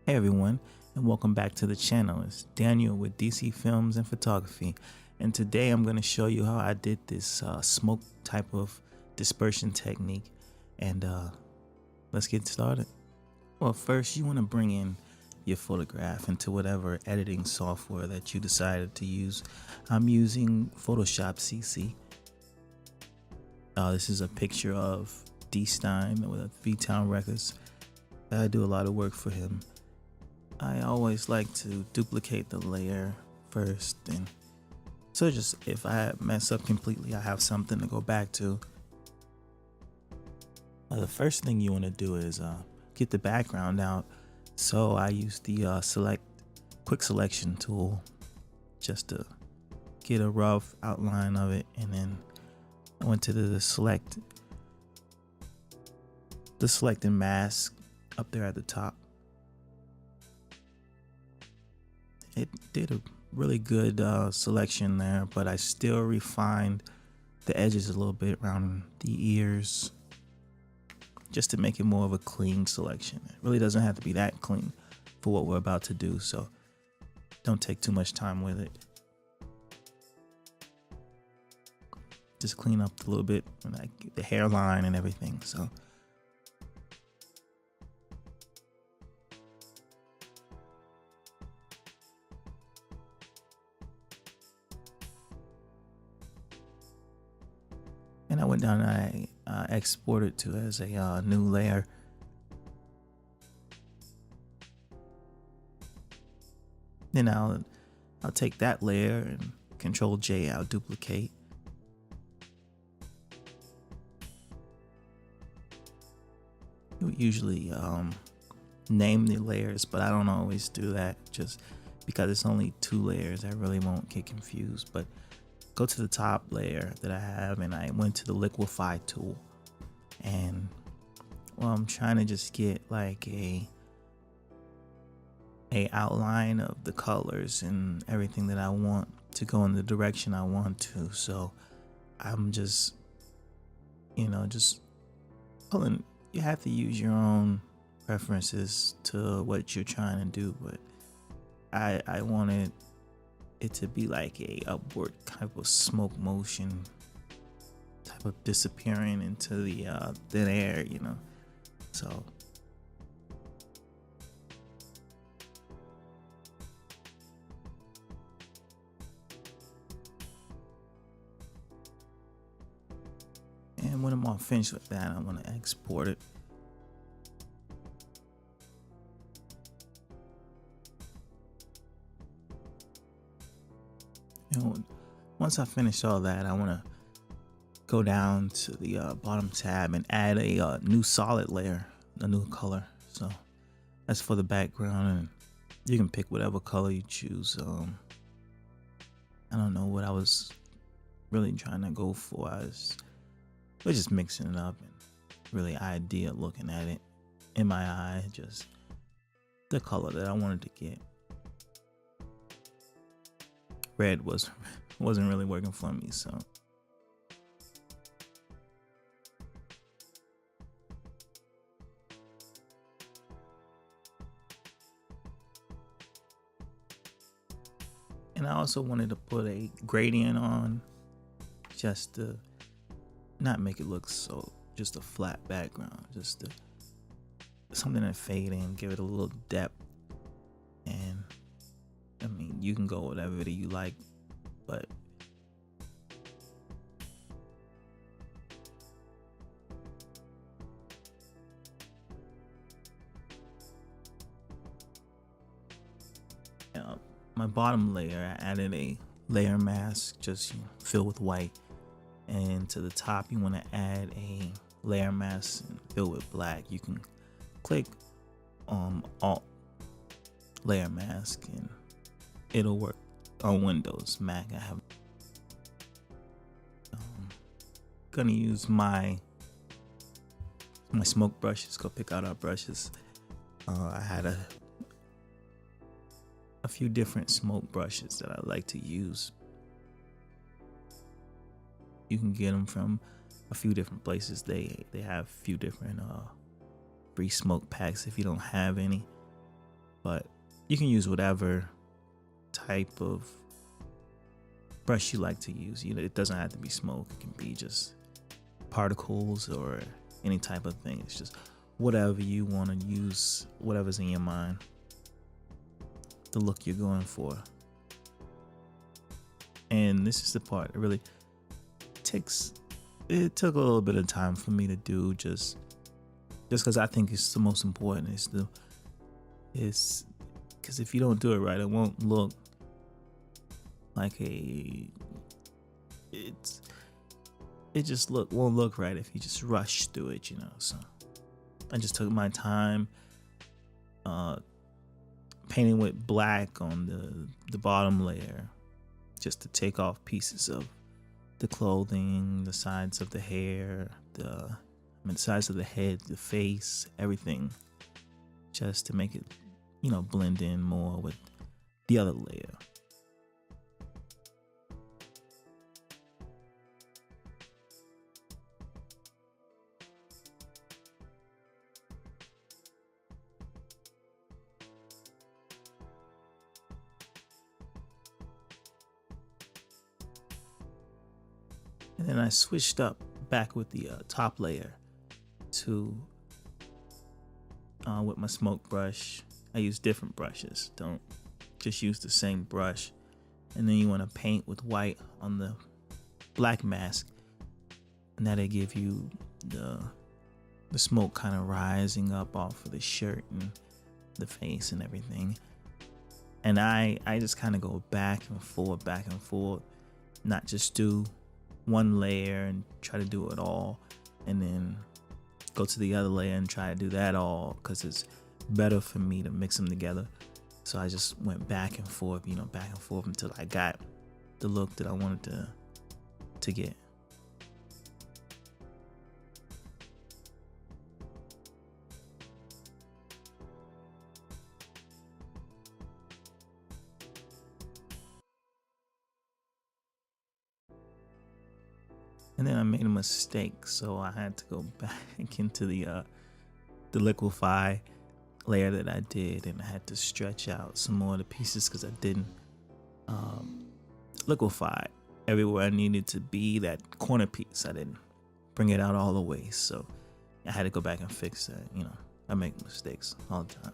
Hey everyone, and welcome back to the channel. It's Daniel with DC Films and Photography, and today I'm going to show you how I did this smoke type of dispersion technique. And let's get started. Well, first you want to bring in your photograph into whatever editing software that you decided to use. I'm using Photoshop CC. This is a picture of D-stine with V-Town Records. I do a lot of work for him. I always like to duplicate the layer first, and so just if I mess up completely, I have something to go back to. The first thing you want to do is get the background out. So I use the quick selection tool just to get a rough outline of it, and then I went to the select and mask up there at the top. It did a really good selection there, but I still refined the edges a little bit around the ears just to make it more of a clean selection. It really doesn't have to be that clean for what we're about to do, so don't take too much time with it. Just clean up a little bit, like the hairline and everything. So and I went down and I exported to as a new layer. Then I'll take that layer and Control J, I'll duplicate. You usually name the layers, but I don't always do that just because it's only 2 layers. I really won't get confused. But go to the top layer that I have, and I went to the liquify tool, and well, I'm trying to just get like a outline of the colors and everything that I want to go in the direction I want to. So I'm just just pulling. You have to use your own preferences to what you're trying to do, but I wanted it to be like a upward type of smoke motion, type of disappearing into the thin air, so and when I'm all finished with that, I'm going to export it. And once I finish all that, I want to go down to the bottom tab and add a new solid layer, a new color. So that's for the background, and you can pick whatever color you choose. I don't know what I was really trying to go for. We're just mixing it up and really idea looking at it. In my eye, just the color that I wanted to get. Red wasn't really working for me, so and I also wanted to put a gradient on just to not make it look so just a flat background, just something to fade in, give it a little depth. And I mean, you can go whatever you like, but my bottom layer, I added a layer mask, just filled with white, and to the top you want to add a layer mask and fill with black. You can click Alt layer mask and it'll work on Windows. Mac, I have gonna use my smoke brushes. Go pick out our brushes. I had a few different smoke brushes that I like to use. You can get them from a few different places. They have a few different free smoke packs if you don't have any. but you can use whatever type of brush you like to use. You know, it doesn't have to be smoke. It can be just particles or any type of thing. It's just whatever you want to use, whatever's in your mind, the look you're going for. And this is the part that really it took a little bit of time for me to do, just because I think it's the most important. Is because if you don't do it right, it won't look like it just won't look right if you just rush through it, you know. So I just took my time painting with black on the bottom layer, just to take off pieces of the clothing, the sides of the hair, the sides of the head, the face, everything, just to make it, you know, blend in more with the other layer. And then I switched up back with the top layer to with my smoke brush. I use different brushes. Don't just use the same brush. And then you want to paint with white on the black mask, and that'll give you the smoke kind of rising up off of the shirt and the face and everything. And I just kind of go back and forth, not just do one layer and try to do it all and then go to the other layer and try to do that all, because it's better for me to mix them together. So I just went back and forth until I got the look that I wanted to get. And then I made a mistake, so I had to go back into the liquify layer that I did, and I had to stretch out some more of the pieces because I didn't liquefy everywhere I needed to be. That corner piece, I didn't bring it out all the way, so I had to go back and fix that. You know, I make mistakes all the time.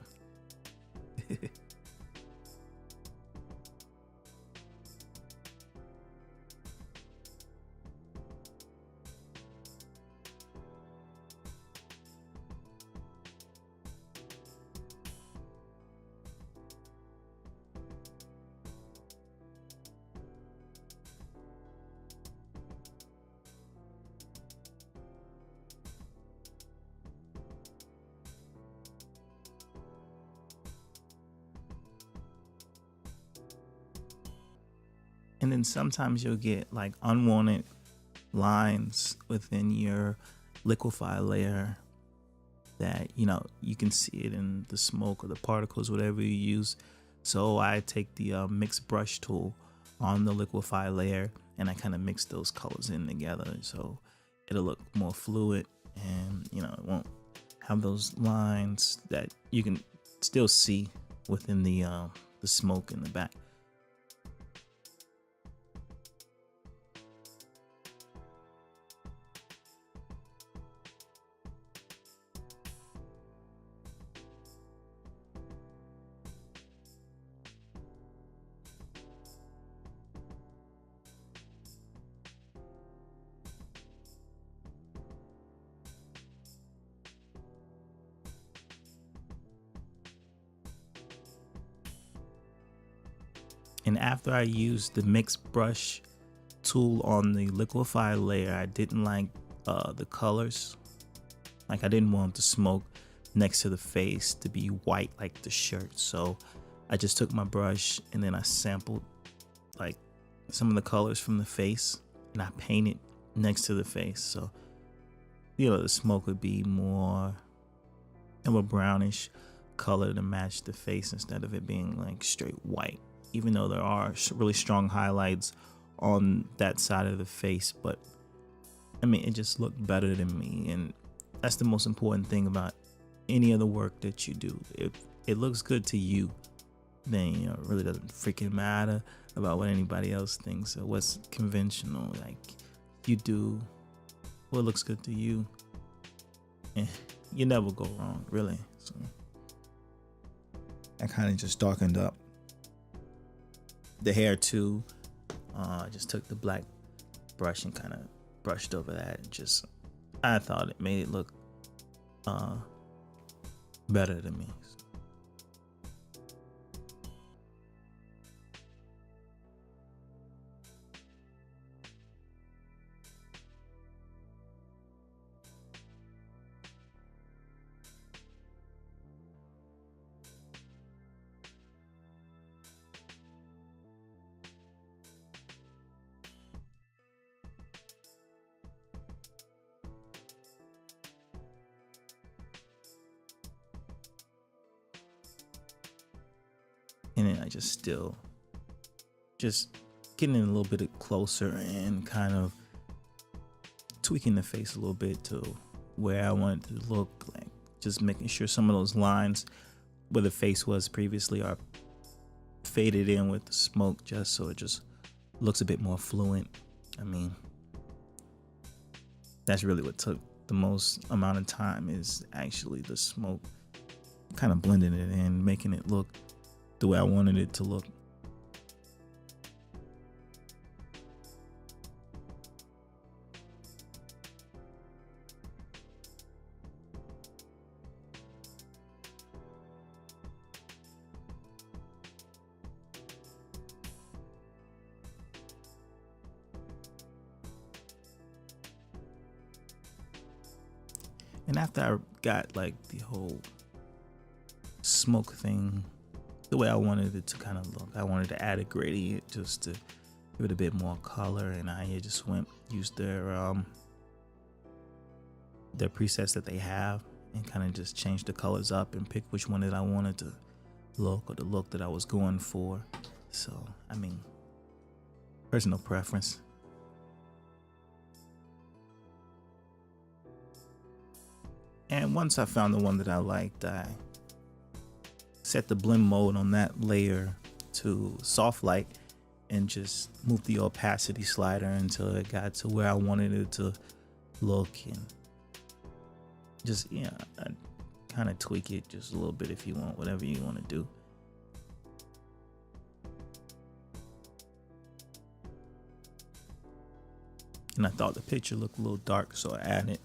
And then sometimes you'll get like unwanted lines within your liquify layer that, you know, you can see it in the smoke or the particles, whatever you use. So I take the mix brush tool on the liquify layer and I kind of mix those colors in together, so it'll look more fluid, and, you know, it won't have those lines that you can still see within the smoke in the back. And after I used the mix brush tool on the liquify layer, I didn't like the colors. Like, I didn't want the smoke next to the face to be white like the shirt. So I just took my brush and then I sampled like some of the colors from the face and I painted next to the face. So, you know, the smoke would be more of a brownish color to match the face instead of it being like straight white. Even though there are really strong highlights on that side of the face, but I mean, it just looked better than me. And that's the most important thing about any of the work that you do. it looks good to you, then you know it really doesn't freaking matter about what anybody else thinks or what's conventional. Like you do what looks good to you, and you never go wrong, really. So I kind of just darkened up the hair too. I just took the black brush and kind of brushed over that. Just I thought it made it look better to me. And then I just still just getting a little bit closer and kind of tweaking the face a little bit to where I want it to look, like just making sure some of those lines where the face was previously are faded in with the smoke, just so it just looks a bit more fluent. I mean, that's really what took the most amount of time, is actually the smoke, kind of blending it in, making it look the way I wanted it to look. And after I got like the whole smoke thing the way I wanted it to kind of look, I wanted to add a gradient just to give it a bit more color, and I just used their presets that they have and kind of just change the colors up and pick which one that I wanted to look, or the look that I was going for. So I mean, personal preference. And once I found the one that I liked, I set the blend mode on that layer to soft light and just moved the opacity slider until it got to where I wanted it to look, and just, yeah, I kind of tweak it just a little bit if you want, whatever you want to do. And I thought the picture looked a little dark, so I added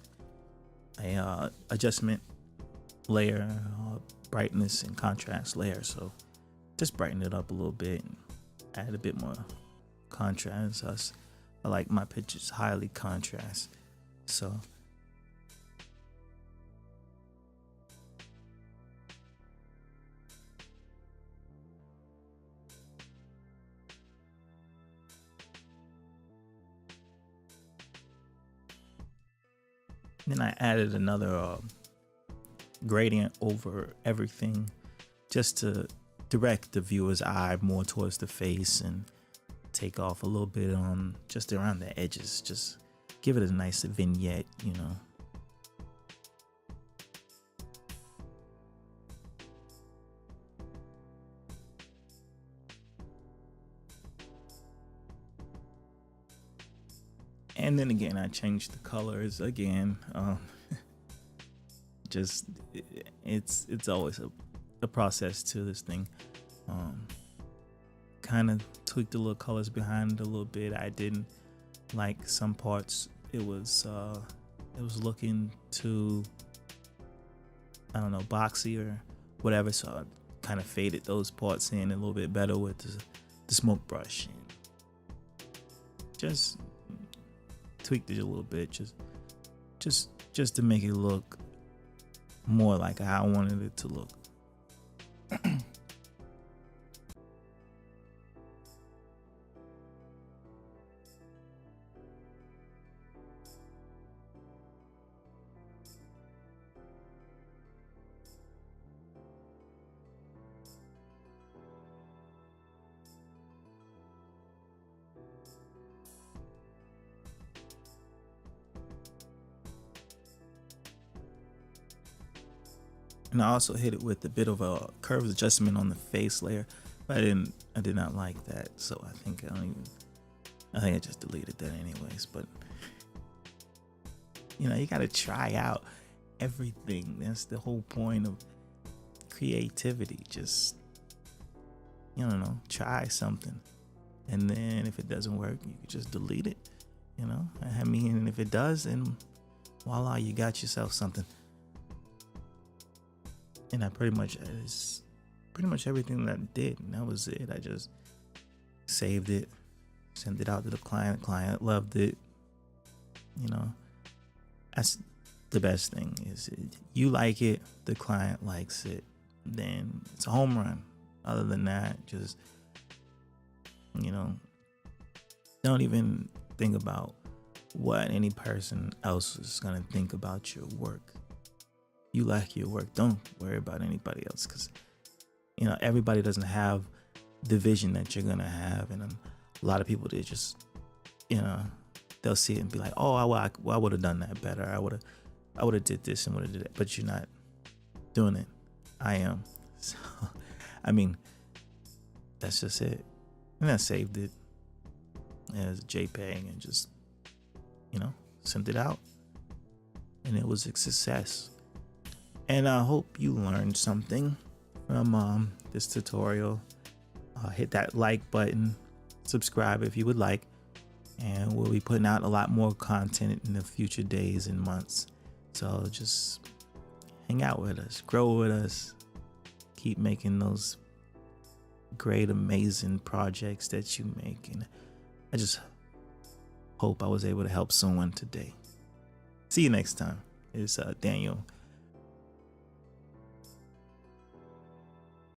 a adjustment layer, brightness and contrast layer. So just brighten it up a little bit and add a bit more contrast. I like my pictures highly contrast. So then I added another gradient over everything just to direct the viewer's eye more towards the face and take off a little bit on just around the edges. Just give it a nice vignette, you know. And then again, I changed the colors again. Just it's always a process to this thing. Kind of tweaked the little colors behind it a little bit. I didn't like some parts. It was looking too, I don't know, boxy or whatever. So I kind of faded those parts in a little bit better with the smoke brush, and just tweaked it a little bit, just to make it look more like how I wanted it to look. And I also hit it with a bit of a curve adjustment on the face layer, but I did not like that. So I think I just deleted that anyways. But you got to try out everything. That's the whole point of creativity. Just, try something. And then if it doesn't work, you can just delete it. I mean, and if it does, then voila, you got yourself something. And it's pretty much everything that I did. And that was it. I just saved it, sent it out to the client. Client loved it. That's the best thing is you like it, the client likes it, then it's a home run. Other than that, just, don't even think about what any person else is going to think about your work. You like your work. Don't worry about anybody else, because, everybody doesn't have the vision that you're going to have. And a lot of people, they just, they'll see it and be like, oh, I would have done that better. I would have did this and would have did that. But you're not doing it. I am. So, I mean, that's just it. And I saved it as a JPEG and just, sent it out. And it was a success. And I hope you learned something from this tutorial. Hit that like button, subscribe if you would like, and we'll be putting out a lot more content in the future days and months. So just hang out with us, grow with us, keep making those great, amazing projects that you make. And I just hope I was able to help someone today. See you next time. It's Daniel